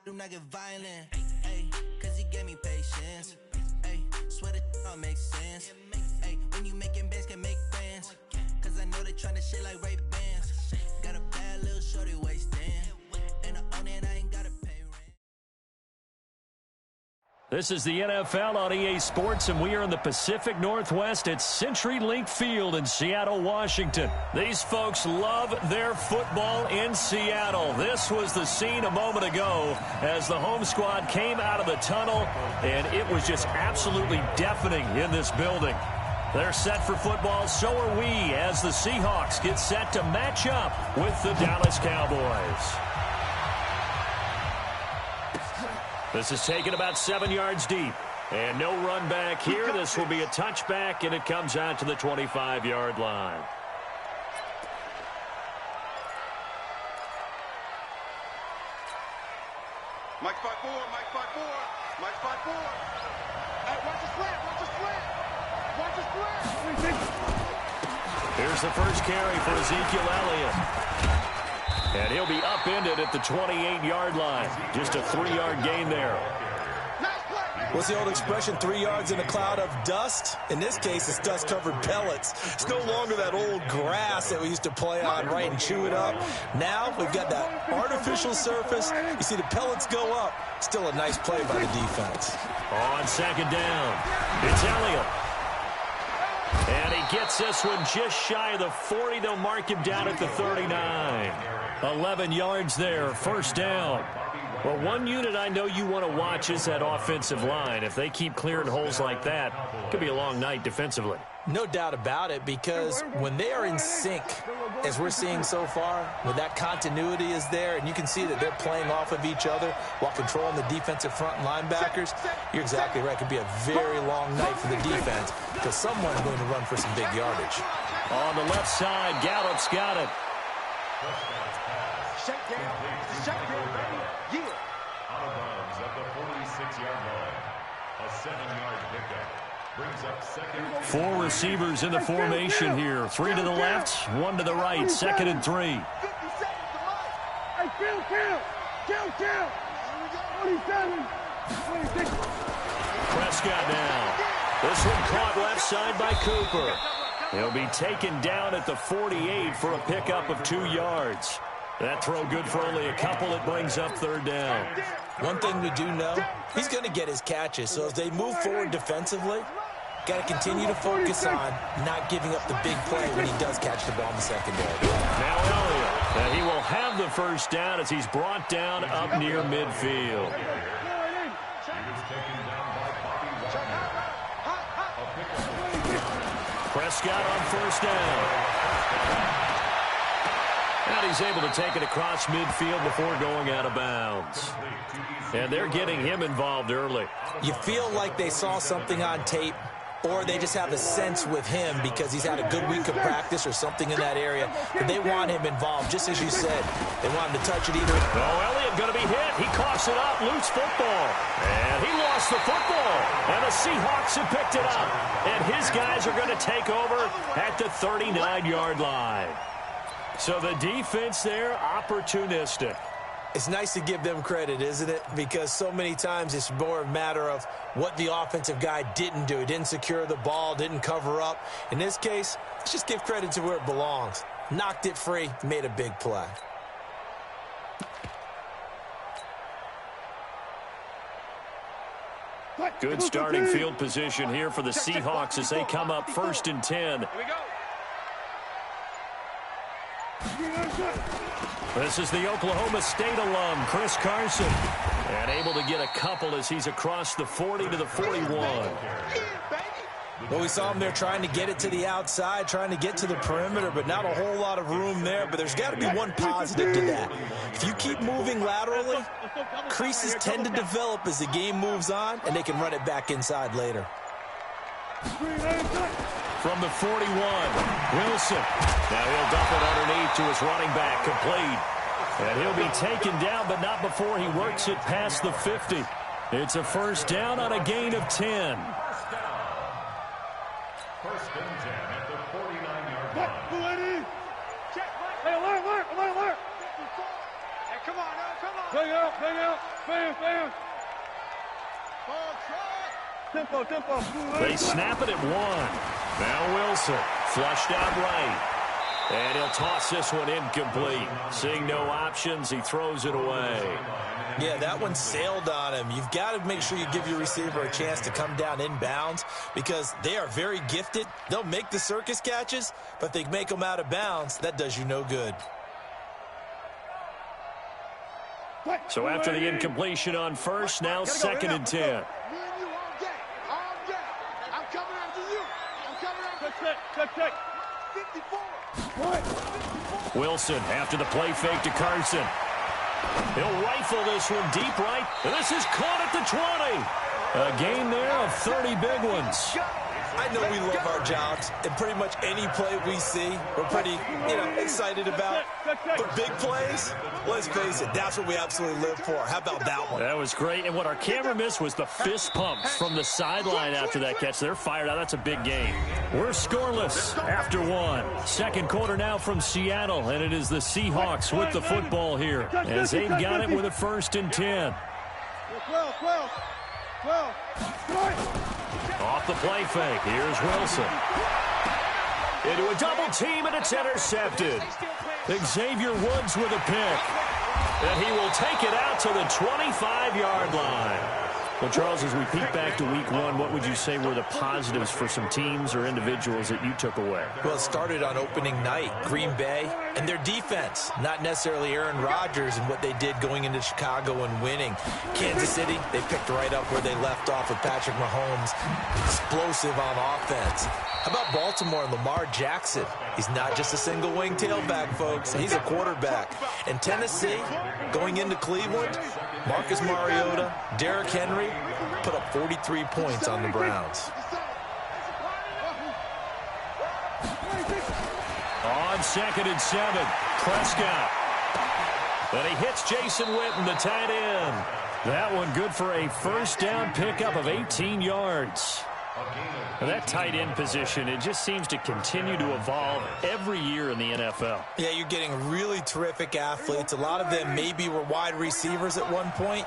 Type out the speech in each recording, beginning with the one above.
do not get violent. Ay, cause he gave me patience. Ay, swear the all makes sense. Ay, when you making bands can make friends. Cause I know they tryna shit like Ray-Bans. Got a bad little shorty wasting. And I own it, I ain't gotta pay rent. This is the NFL on EA Sports, and we are in the Pacific Northwest at CenturyLink Field in Seattle, Washington. These folks love their football in Seattle. This was the scene a moment ago as the home squad came out of the tunnel, and it was just absolutely deafening in this building. They're set for football, so are we, as the Seahawks get set to match up with the Dallas Cowboys. This is taken about 7 yards deep. And no run back here. This will be a touchback, and it comes out to the 25-yard line. Mike 5-4, Mike 5-4, Mike 5-4. Hey, watch the slant, watch the slant. Watch the slant. Here's the first carry for Ezekiel Elliott. And he'll be upended at the 28-yard line. Just a 3-yard gain there. What's the old expression, 3 yards in a cloud of dust? In this case, it's dust-covered pellets. It's no longer that old grass that we used to play on, right, and chew it up. Now we've got that artificial surface. You see the pellets go up. Still a nice play by the defense. On second down, it's Elliott. And he gets this one just shy of the 40. They'll mark him down at the 39. 11 yards there, first down. Well, one unit I know you want to watch is that offensive line. If they keep clearing holes like that, it could be a long night defensively. No doubt about it, because when they are in sync, as we're seeing so far, when that continuity is there, and you can see that they're playing off of each other while controlling the defensive front and linebackers, you're exactly right. It could be a very long night for the defense because someone's going to run for some big yardage. On the left side, Gallup's got it. Shakedown, baby. Yeah. Out of bounds at the 46-yard line. A 7-yard pickup. Brings up second. 4 receivers in the formation here. 3 to the left, 1 to the right. 2nd and 3. 50 seconds to life. Hey, count. 27, 26. Prescott now. This one caught left side by Cooper. He'll be taken down at the 48 for a pickup of 2 yards. That throw good for only a couple. It brings up third down. One thing we do know, he's going to get his catches. So as they move forward defensively, got to continue to focus on not giving up the big play when he does catch the ball in the secondary. Now Elliott, and he will have the first down as he's brought down up near midfield. Prescott on first down. And he's able to take it across midfield before going out of bounds. And they're getting him involved early. You feel like they saw something on tape, or they just have a sense with him because he's had a good week of practice or something in that area. But they want him involved, just as you said. They want him to touch it either. Oh, Elliott going to be hit. He coughs it up. Loose football. And he lost the football. And the Seahawks have picked it up. And his guys are going to take over at the 39-yard line. So the defense there, opportunistic. It's nice to give them credit, isn't it? Because so many times it's more a matter of what the offensive guy didn't do. He didn't secure the ball, didn't cover up. In this case, let's just give credit to where it belongs. Knocked it free, made a big play. Good starting field position here for the Seahawks as they come up 1st and 10. Here we go. This is the Oklahoma State alum, Chris Carson. And able to get a couple as he's across the 40 to the 41. Well, we saw him there trying to get it to the outside, trying to get to the perimeter, but not a whole lot of room there. But there's got to be one positive to that. If you keep moving laterally, creases tend to develop as the game moves on, and they can run it back inside later. From the 41, Wilson. Now he'll dump it underneath to his running back, complete. And he'll be taken down, but not before he works it past the 50. It's a first down on a gain of 10. First and 10 at the 49-yard line. Hey, alert. Come on, come on. Bang out. Bam. Tempo. They snap it at one. Now Wilson, flushed out right. And he'll toss this one incomplete. Seeing no options, he throws it away. Yeah, that one sailed on him. You've got to make sure you give your receiver a chance to come down inbounds because they are very gifted. They'll make the circus catches, but if they make them out of bounds, that does you no good. So after the incompletion on first, now 2nd and 10. Me and you all day. I'm coming after you. Check. 54. Wilson after the play fake to Carson. He'll rifle this one deep right. And this is caught at the 20. A gain there of 30 big ones. I know we love our jobs, and pretty much any play we see, we're pretty, excited about. But big plays, let's face it, that's what we absolutely live for. How about that one? That was great, and what our camera missed was the fist pumps from the sideline after that catch. They're fired out. That's a big game. We're scoreless after one. Second quarter now from Seattle, and it is the Seahawks with the football here as they've got it with a 1st and 10. 12. Off the play fake. Here's Wilson. Into a double team, and it's intercepted. Xavier Woods with a pick. And he will take it out to the 25-yard line. Well, Charles, as we peek back to week one, what would you say were the positives for some teams or individuals that you took away? Well, it started on opening night, Green Bay, and their defense. Not necessarily Aaron Rodgers and what they did going into Chicago and winning. Kansas City, they picked right up where they left off with Patrick Mahomes. Explosive on offense. How about Baltimore and Lamar Jackson? He's not just a single-wing tailback, folks. He's a quarterback. And Tennessee, going into Cleveland, Marcus Mariota, Derrick Henry, put up 43 points on the Browns. On 2nd and 7, Prescott. And he hits Jason Witten, the tight end. That one good for a first down pickup of 18 yards. That tight end position, it just seems to continue to evolve every year in the NFL. Yeah, you're getting really terrific athletes. A lot of them maybe were wide receivers at one point.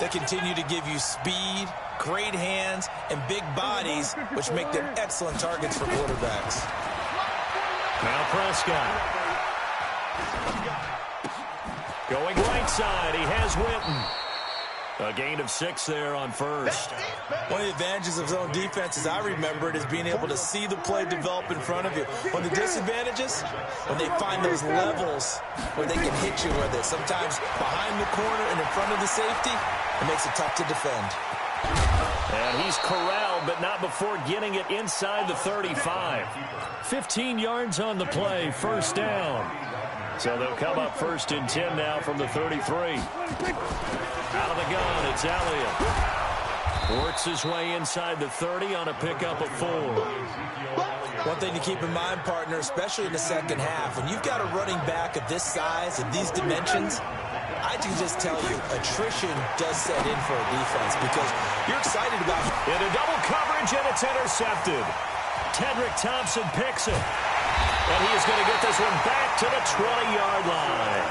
They continue to give you speed, great hands, and big bodies, which make them excellent targets for quarterbacks. Now Prescott. Going right side, he has Witten. A gain of 6 there on first. One of the advantages of zone defense, as I remember it, is being able to see the play develop in front of you. One of the disadvantages, when they find those levels where they can hit you with it, sometimes behind the corner and in front of the safety, it makes it tough to defend. And he's corralled, but not before getting it inside the 35. 15 yards on the play, first down. So they'll come up 1st and 10 now from the 33. Out of the gun, it's Elliott. Works his way inside the 30 on a pickup of 4. One thing to keep in mind, partner, especially in the second half, when you've got a running back of this size and these dimensions, I can just tell you, attrition does set in for a defense because you're excited about it. In a double coverage, and it's intercepted. Tedrick Thompson picks it. And he is going to get this one back to the 20-yard line.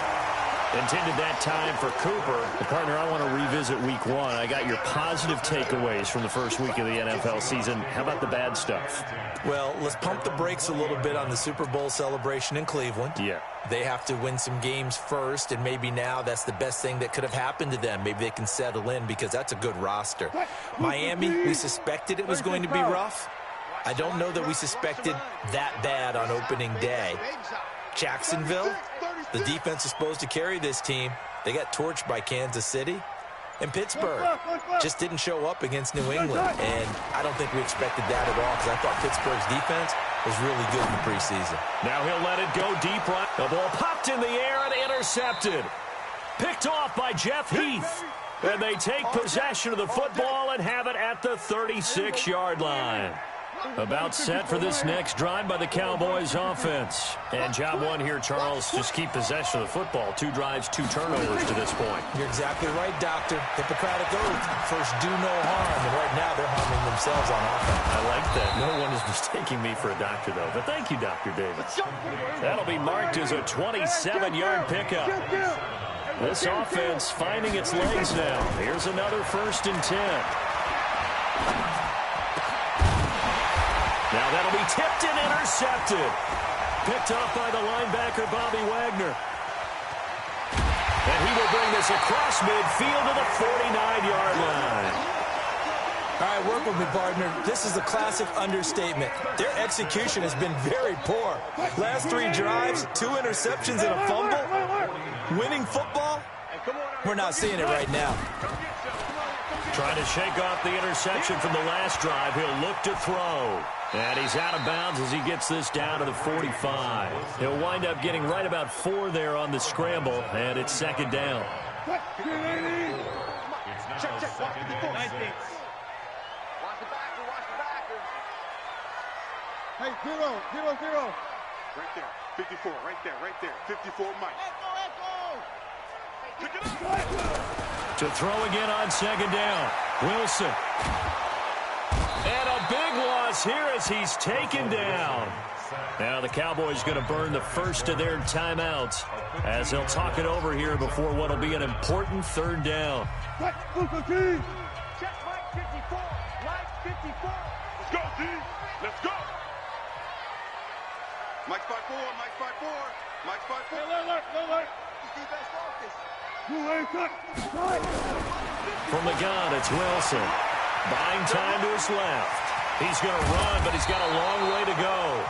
Intended that time for Cooper. Partner, I want to revisit week one. I got your positive takeaways from the first week of the NFL season. How about the bad stuff? Well, let's pump the brakes a little bit on the Super Bowl celebration in Cleveland. Yeah. They have to win some games first, and maybe now that's the best thing that could have happened to them. Maybe they can settle in because that's a good roster. Miami, we suspected it was going to be rough. I don't know that we suspected that bad on opening day. Jacksonville, the defense is supposed to carry this team. They got torched by Kansas City. And Pittsburgh just didn't show up against New England. And I don't think we expected that at all because I thought Pittsburgh's defense was really good in the preseason. Now he'll let it go deep right. The ball popped in the air and intercepted. Picked off by Jeff Heath. And they take possession of the football and have it at the 36-yard line. About set for this next drive by the Cowboys offense. And job one here, Charles, just keep possession of the football. 2 drives, 2 turnovers to this point. You're exactly right, Doctor. Hippocratic oath. First, do no harm. And right now, they're harming themselves on offense. I like that. No one is mistaking me for a doctor, though. But thank you, Dr. Davis. That'll be marked as a 27-yard pickup. This offense finding its legs now. Here's another 1st and 10. Now that'll be tipped and intercepted. Picked off by the linebacker, Bobby Wagner. And he will bring this across midfield to the 49-yard line. All right, work with me, partner. This is a classic understatement. Their execution has been very poor. Last 3 drives, 2 interceptions and a fumble. Winning football? We're not seeing it right now. Trying to shake off the interception from the last drive. He'll look to throw. And he's out of bounds as he gets this down to the 45. He'll wind up getting right about 4 there on the scramble, and it's 2nd down. Check. Watch the backer. Hey, 0. Right there. 54, right there. 54, Mike. Pick it up. To throw again on 2nd down. Wilson. And a big loss here as he's taken down. Now the Cowboys going to burn the first of their timeouts as they'll talk it over here before what will be an important 3rd down. Check Mike 54. Mike 54. Let's go, T. Let's go. Mike 54. Mike 54. Alert. Defense focus. From the gun, it's Wilson. Buying time to his left. He's going to run, but he's got a long way to go.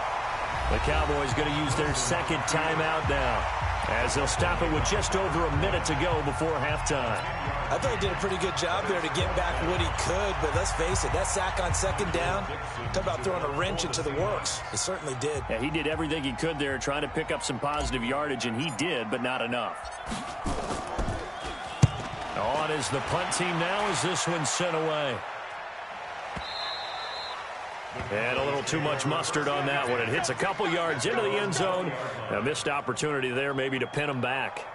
The Cowboys going to use their 2nd timeout now, as they'll stop it with just over a minute to go before halftime. I thought he did a pretty good job there to get back what he could, but let's face it, that sack on 2nd down, talk about throwing a wrench into the works. It certainly did. Yeah, he did everything he could there, trying to pick up some positive yardage, and he did, but not enough. On is the punt team now as this one's sent away. And a little too much mustard on that one. It hits a couple yards into the end zone. A missed opportunity there maybe to pin them back.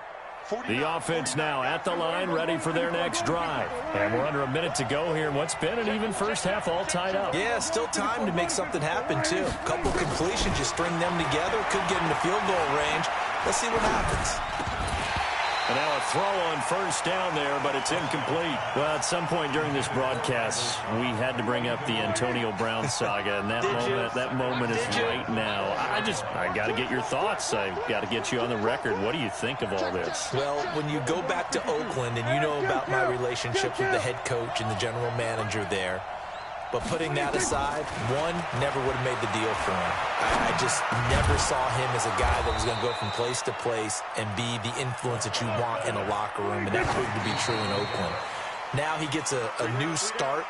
The offense now at the line, ready for their next drive. And we're under a minute to go here in what's been an even first half, all tied up. Yeah, still time to make something happen, too. A couple completions, you string them together, could get into field goal range. Let's see what happens. And now a throw on 1st down there, but it's incomplete. Well, at some point during this broadcast, we had to bring up the Antonio Brown saga, and that moment is right now. I got to get your thoughts. I got to get you on the record. What do you think of all this? Well, when you go back to Oakland, and you know about my relationships with the head coach and the general manager there, but putting that aside, one never would have made the deal for him. I just never saw him as a guy that was going to go from place to place and be the influence that you want in a locker room, and that proved to be true in Oakland. Now he gets a new start,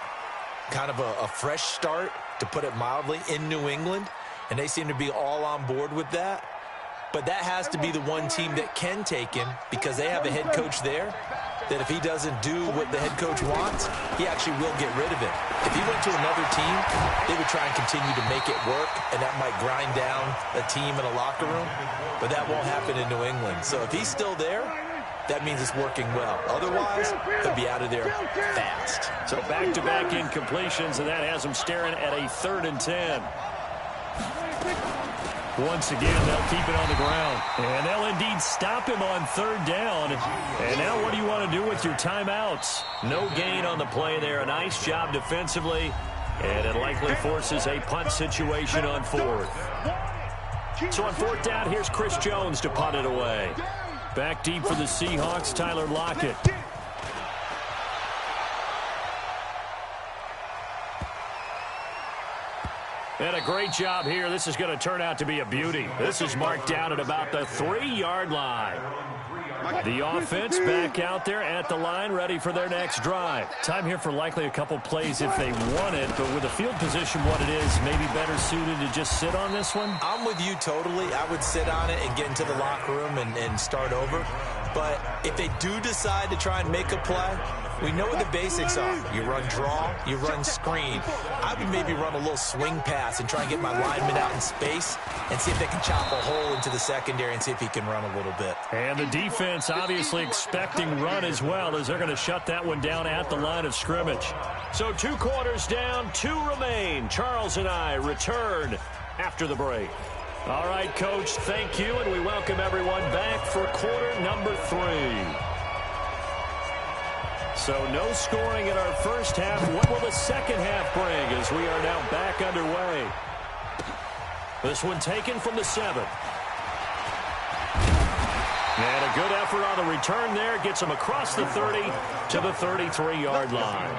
kind of a fresh start, to put it mildly, in New England, and they seem to be all on board with that. But that has to be the one team that can take him, because they have a head coach there that if he doesn't do what the head coach wants, he actually will get rid of him. If he went to another team, they would try and continue to make it work, and that might grind down a team in a locker room, but that won't happen in New England. So if he's still there, that means it's working well. Otherwise, he'll be out of there fast. So back-to-back incompletions, and that has him staring at a 3rd and 10. Once again, they'll keep it on the ground. And they'll indeed stop him on 3rd down. And now what do you want to do with your timeouts? No gain on the play there. A nice job defensively. And it likely forces a punt situation on 4th. So on 4th down, here's Chris Jones to punt it away. Back deep for the Seahawks, Tyler Lockett. And a great job here. This is going to turn out to be a beauty. This is marked down at about the 3-yard line. The offense back out there at the line, ready for their next drive. Time here for likely a couple plays if they want it, but with the field position what it is, maybe better suited to just sit on this one? I'm with you totally. I would sit on it and get into the locker room and start over. But if they do decide to try and make a play, we know what the basics are. You run draw, you run screen. I would maybe run a little swing pass and try and get my lineman out in space and see if they can chop a hole into the secondary and see if he can run a little bit. And the defense obviously expecting run as well, as they're going to shut that one down at the line of scrimmage. So 2 quarters down, 2 remain. Charles and I return after the break. All right, Coach, thank you, and we welcome everyone back for quarter number 3. So no scoring in our first half. What will the second half bring as we are now back underway? This one taken from the 7. And a good effort on the return there. Gets him across the 30 to the 33-yard line.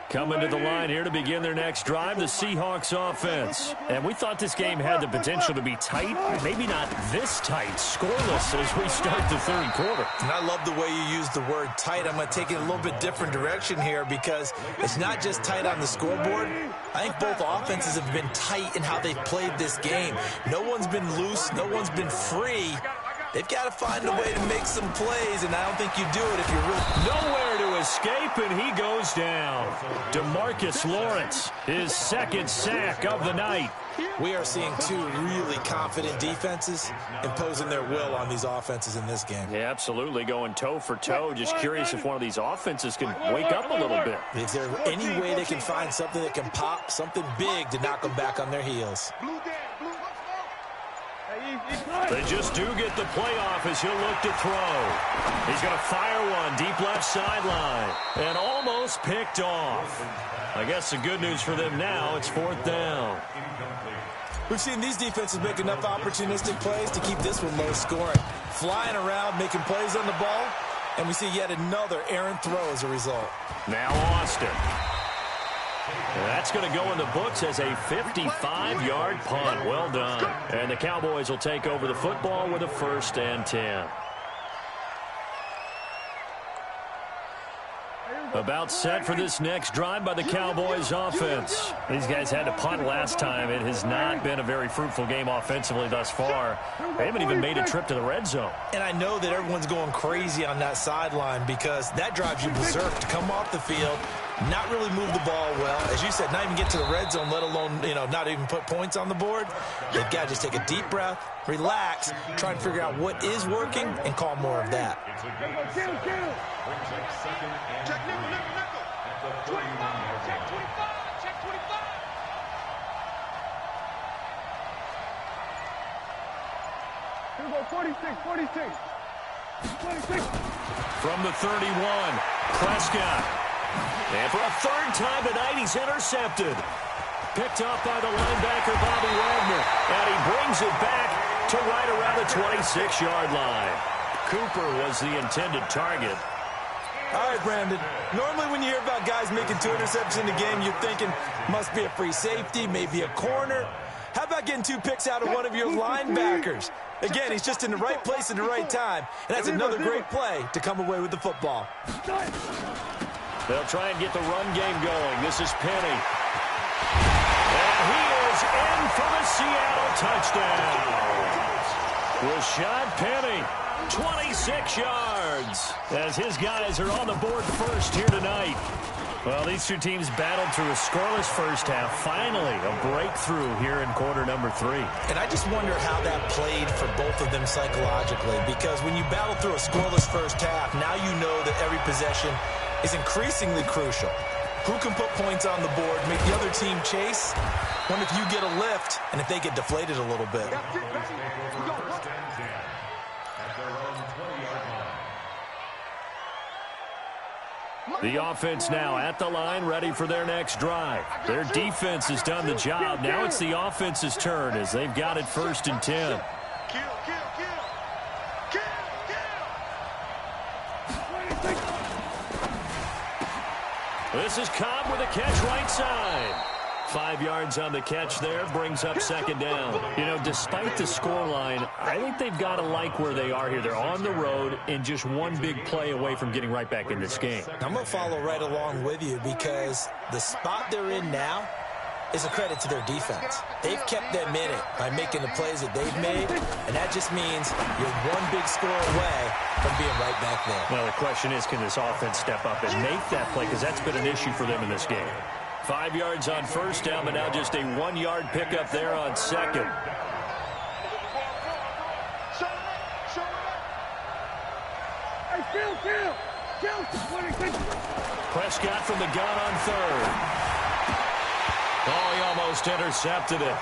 Coming to the line here to begin their next drive, the Seahawks offense. And we thought this game had the potential to be tight, maybe not this tight, scoreless as we start the third quarter. And I love the way you use the word tight. I'm going to take it a little bit different direction here because it's not just tight on the scoreboard. I think both offenses have been tight in how they've played this game. No one's been loose. No one's been free. They've got to find a way to make some plays, and I don't think you do it if you're really... Nowhere to escape, and he goes down. DeMarcus Lawrence, his second sack of the night. We are seeing two really confident defenses imposing their will on these offenses in this game. Yeah, absolutely, going toe for toe. Just curious if one of these offenses can wake up a little bit. Is there any way they can find something that can pop, something big to knock them back on their heels? They just do get the playoff as he'll look to throw. He's going to fire one deep left sideline and almost picked off. I guess the good news for them now, it's 4th down. We've seen these defenses make enough opportunistic plays to keep this one low scoring. Flying around, making plays on the ball, and we see yet another errant throw as a result. Now Austin. That's going to go in the books as a 55-yard punt. Well done. And the Cowboys will take over the football with a 1st and 10. About set for this next drive by the Cowboys offense. These guys had to punt last time. It has not been a very fruitful game offensively thus far. They haven't even made a trip to the red zone. And I know that everyone's going crazy on that sideline because that drives you berserk to come off the field, not really move the ball well. As you said, not even get to the red zone, let alone, not even put points on the board. They've got to just take a deep breath, relax, try and figure out what is working, and call more of that. Check nickel, nickel, nickel. 25, check 25, check 25. Here we go, 46, 46. 26. From the 31, Prescott. And for a 3rd time tonight, he's intercepted. Picked up by the linebacker, Bobby Wagner. And he brings it back to right around the 26-yard line. Cooper was the intended target. All right, Brandon. Normally when you hear about guys making 2 interceptions in the game, you're thinking must be a free safety, maybe a corner. How about getting 2 picks out of one of your linebackers? Again, he's just in the right place at the right time, and that's another great play to come away with the football. They'll try and get the run game going. This is Penny. And he is in for the Seattle touchdown. Rashad Penny. 26 yards as his guys are on the board first here tonight. Well, these two teams battled through a scoreless first half. Finally, a breakthrough here in quarter number 3. And I just wonder how that played for both of them psychologically, because when you battle through a scoreless first half, now you know that every possession is increasingly crucial. Who can put points on the board, make the other team chase? What if you get a lift and if they get deflated a little bit? The offense now at the line, ready for their next drive. Their defense has done the job. Now it's the offense's turn as they've got it 1st and 10. Kill, kill, kill. Kill, kill. This is Cobb with a catch right side. 5 yards on the catch there, brings up 2nd down. Despite the scoreline, I think they've got to like where they are here. They're on the road and just one big play away from getting right back in this game. I'm going to follow right along with you because the spot they're in now is a credit to their defense. They've kept them in it by making the plays that they've made, and that just means you're one big score away from being right back there. Well, the question is, can this offense step up and make that play? Because that's been an issue for them in this game. 5 yards on 1st down, but now just a 1-yard pickup there on 2nd. Prescott from the gun on third. Oh, he almost intercepted it.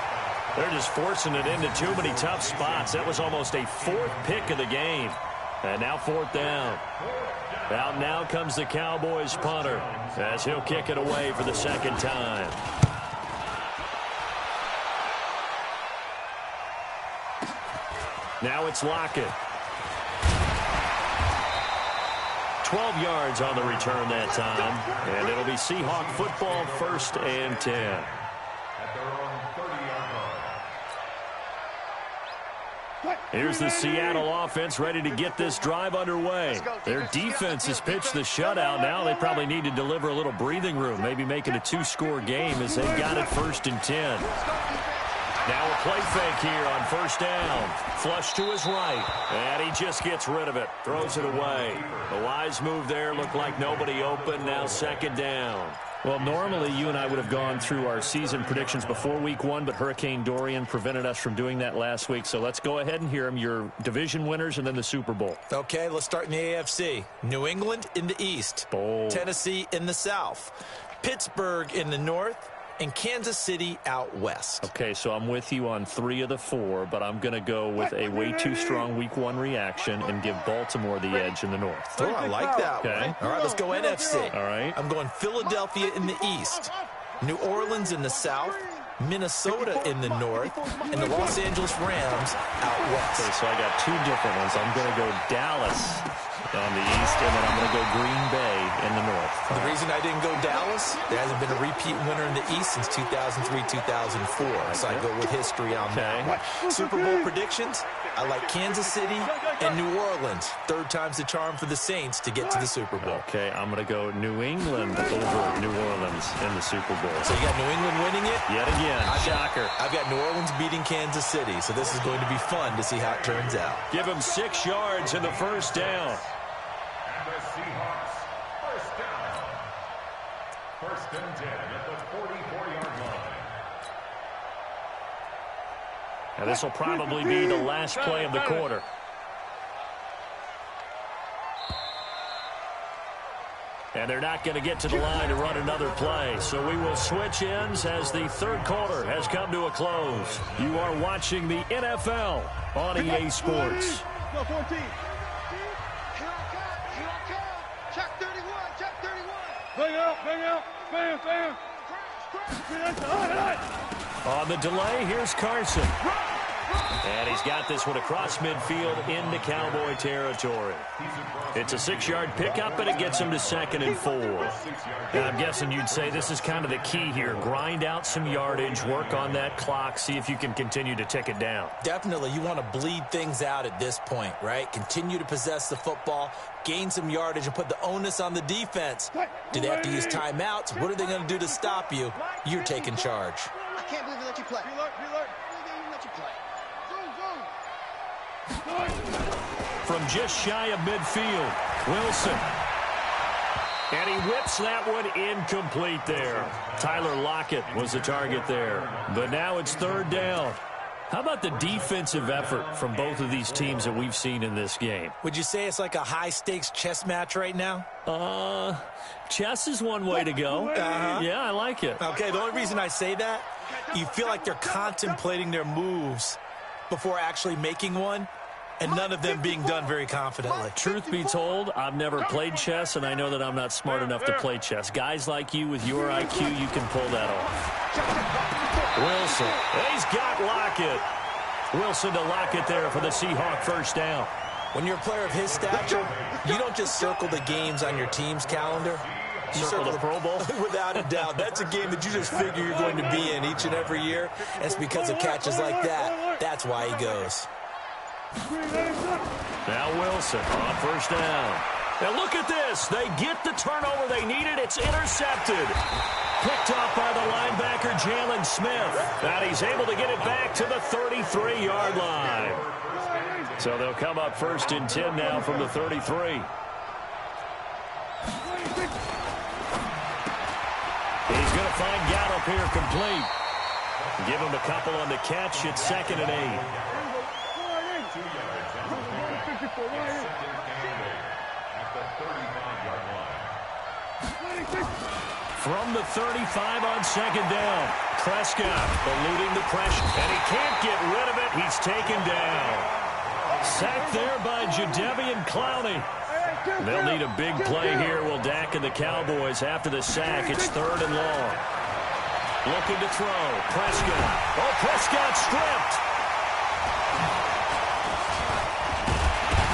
They're just forcing it into too many tough spots. That was almost a fourth pick of the game. And now fourth down. Out now comes the Cowboys punter as he'll kick it away for the second time. Now it's Lockett. 12 yards on the return that time. And it'll be Seahawk football, 1st and 10. At their own 30-yard line. Here's the Seattle offense ready to get this drive underway. Their defense has pitched the shutout. Now they probably need to deliver a little breathing room, maybe make it a 2-score game as they've got it 1st and 10. Now a play fake here on 1st down. Flush to his right, and he just gets rid of it. Throws it away. The wise move there. Looked like nobody open. Now 2nd down. Well, normally you and I would have gone through our season predictions before week 1, but Hurricane Dorian prevented us from doing that last week. So let's go ahead and hear them, your division winners and then the Super Bowl. Okay, let's start in the AFC. New England in the East. Bold. Tennessee in the South. Pittsburgh in the North. And Kansas City out west. Okay, so I'm with you on 3 of the 4, but I'm going to go with a way too strong week 1 reaction and give Baltimore the edge in the North. Oh, I like that Okay. one. All right, let's go NFC. All right. I'm going Philadelphia in the East, New Orleans in the South, Minnesota in the North, and the Los Angeles Rams out west. Okay, so I got 2 different ones. I'm going to go Dallas on the East, and then I'm going to go Green Bay in the North. The reason I didn't go Dallas, there hasn't been a repeat winner in the East since 2003-2004, so I go with history on that. Super Bowl predictions, I like Kansas City and New Orleans. 3rd time's the charm for the Saints to get to the Super Bowl. Okay, I'm going to go New England over New Orleans in the Super Bowl. So you got New England winning it? Yet again, shocker. I've got New Orleans beating Kansas City, so this is going to be fun to see how it turns out. Give him 6 yards in the 1st down. And the Seahawks, 1st down. 1st and 10 at the 44-yard line. And this will probably be the last play of the quarter. And they're not going to get to the line to run another play. So we will switch ends as the 3rd quarter has come to a close. You are watching the NFL on EA Sports. Go 14. Check 31, check 31. Bang out, bam. On the delay, here's Carson. And he's got this one across midfield into Cowboy territory. It's a 6-yard pickup, and it gets him to 2nd and 4. And I'm guessing you'd say this is kind of the key here. Grind out some yardage, work on that clock, see if you can continue to tick it down. Definitely, you want to bleed things out at this point, right? Continue to possess the football, gain some yardage, and put the onus on the defense. Do they have to use timeouts? What are they going to do to stop you? You're taking charge. I can't believe they let you play. Be alert. They didn't let you play. From just shy of midfield, Wilson. And he whips that one incomplete there. Tyler Lockett was the target there. But now it's 3rd down. How about the defensive effort from both of these teams that we've seen in this game? Would you say it's like a high-stakes chess match right now? Chess is one way to go. Yeah, I like it. Okay, the only reason I say that, you feel like they're contemplating their moves before actually making one, and none of them being done very confidently. Truth be told, I've never played chess, and I know that I'm not smart enough to play chess. Guys like you with your IQ, you can pull that off. Wilson, he's got Lockett. Wilson to Lockett there for the Seahawk 1st down. When you're a player of his stature, you don't just circle the games on your team's calendar. You Circle the Pro Bowl? Without a doubt. That's a game that you just figure you're going to be in each and every year. And it's because of catches like that. That's why he goes. Now Wilson on 1st down. And look at this. They get the turnover they needed. It's intercepted. Picked off by the linebacker, Jalen Smith. And he's able to get it back to the 33-yard line. So they'll come up 1st and 10 now from the 33. He's going to find Gallup here complete. Give him a couple on the catch. It's 2nd and 8. 35-yard line. From the 35 on second down. Prescott eluding the pressure, and he can't get rid of it. He's taken down. Sacked there by Jadeveon Clowney. They'll need a big play here, will Dak and the Cowboys after the sack. It's 3rd and long. Looking to throw. Prescott. Oh, Prescott stripped.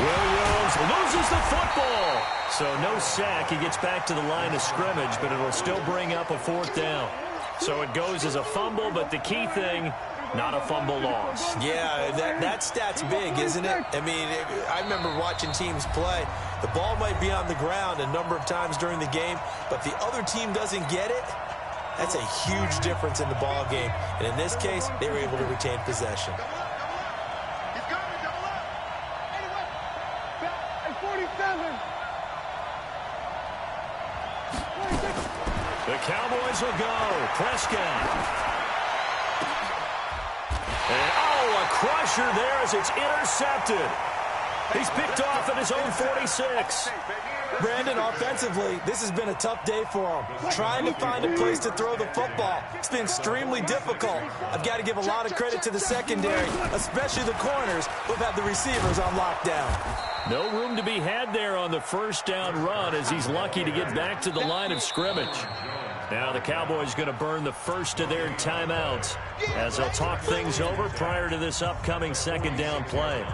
Williams loses the football. So no sack. He gets back to the line of scrimmage, but it'll still bring up a 4th down. So it goes as a fumble, but the key thing, not a fumble loss. Yeah, that stat's big, isn't it? I mean, I remember watching teams play. The ball might be on the ground a number of times during the game, but the other team doesn't get it. That's a huge difference in the ball game. And in this case, they were able to retain possession. He's got it, double up. Anyway, 47. The Cowboys will go. Prescott. And, oh, a crusher there as it's intercepted. He's picked off at his own 46. Brandon, offensively, this has been a tough day for him. Trying to find a place to throw the football. It's been extremely difficult. I've got to give a lot of credit to the secondary, especially the corners who've had the receivers on lockdown. No room to be had there on the 1st down run as he's lucky to get back to the line of scrimmage. Now the Cowboys going to burn the first of their timeouts as they'll talk things over prior to this upcoming 2nd down play.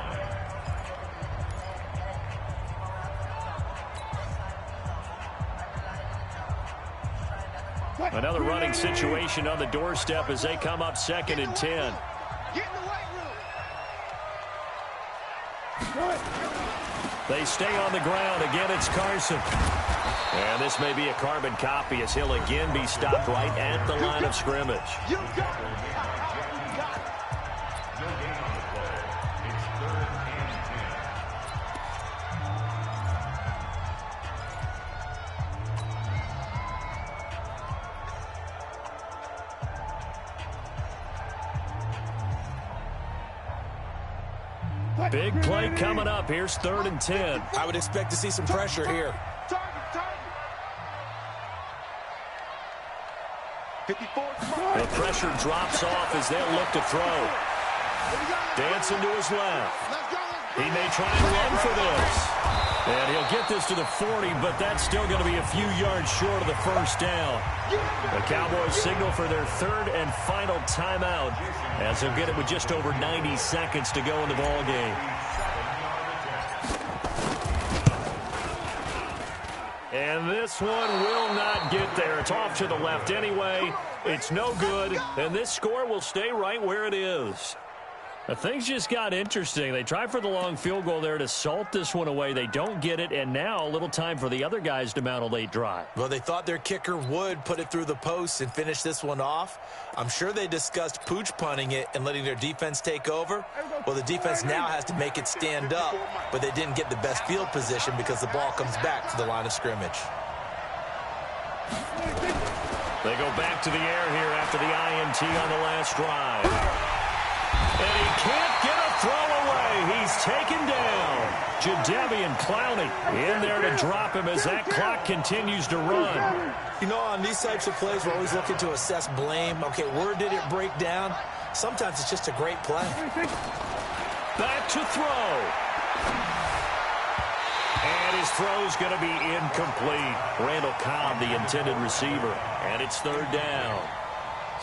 Another running situation on the doorstep as they come up 2nd and 10. Get in the weight room. They stay on the ground. Again, it's Carson. And this may be a carbon copy as he'll again be stopped right at the line of scrimmage. You got it. No gain on the play. It's 3rd and 10. Big play coming up. Here's 3rd and 10. I would expect to see some pressure here. Target. 54. The pressure drops off as they'll look to throw. Dancing to his left. He may try and run for this. And he'll get this to the 40, but that's still going to be a few yards short of the 1st down. The Cowboys signal for their 3rd and final timeout as they'll get it with just over 90 seconds to go in the ball game. And this one will not get there. It's off to the left anyway. It's no good, and this score will stay right where it is. But things just got interesting. They tried for the long field goal there to salt this one away. They don't get it, and now a little time for the other guys to mount a late drive. Well, they thought their kicker would put it through the post and finish this one off. I'm sure they discussed pooch punting it and letting their defense take over. Well, the defense now has to make it stand up, but they didn't get the best field position because the ball comes back to the line of scrimmage. They go back to the air here after the INT on the last drive. And he can't get a throw away. He's taken down. Jadeveon Clowney in there to drop him as that clock continues to run. You know, on these types of plays, we're always looking to assess blame. Okay, where did it break down? Sometimes it's just a great play. Back to throw. And his throw's going to be incomplete. Randall Cobb, the intended receiver. And it's 3rd down.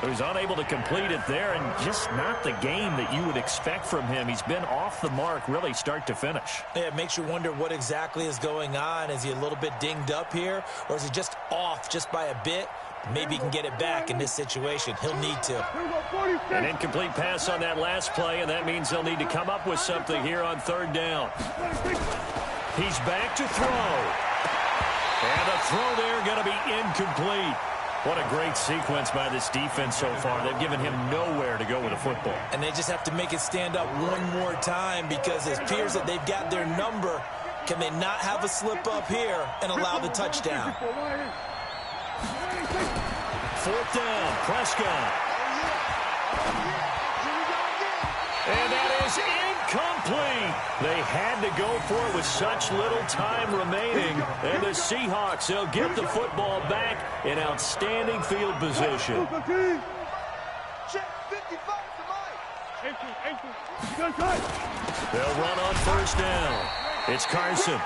So he's unable to complete it there, and just not the game that you would expect from him. He's been off the mark really start to finish. Yeah, it makes you wonder what exactly is going on. Is he a little bit dinged up here, or is he just off just by a bit? Maybe he can get it back in this situation. He'll need to. An incomplete pass on that last play, and that means they'll need to come up with something here on 3rd down. He's back to throw. And the throw there going to be incomplete. What a great sequence by this defense so far. They've given him nowhere to go with the football. And they just have to make it stand up one more time because it appears that they've got their number. Can they not have a slip up here and allow the touchdown? 4th down, Prescott. And that is complete. They had to go for it with such little time remaining. And the Seahawks, they'll get the football back in outstanding field position. They'll run on first down. It's Carson.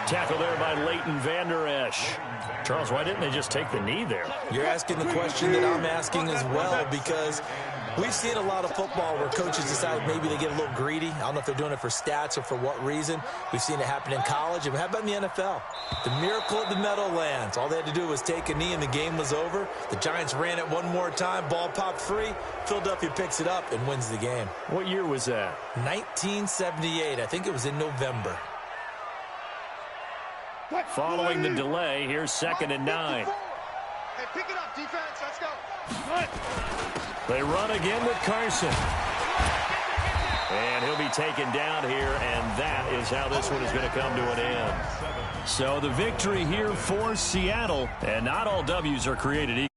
Tackle there by Leighton Vander Esch. Charles, why didn't they just take the knee there? You're asking the question that I'm asking as well, because we've seen a lot of football where coaches decide maybe they get a little greedy. I don't know if they're doing it for stats or for what reason. We've seen it happen in college. And how about in the NFL? The miracle of the Meadowlands. All they had to do was take a knee and the game was over. The Giants ran it one more time. Ball popped free. Philadelphia picks it up and wins the game. What year was that? 1978. I think it was in November. Following the delay, here's 2nd and 9. Hey, pick it up, defense. Let's go. They run again with Carson. And he'll be taken down here, and that is how this one is going to come to an end. So the victory here for Seattle, and not all W's are created equal.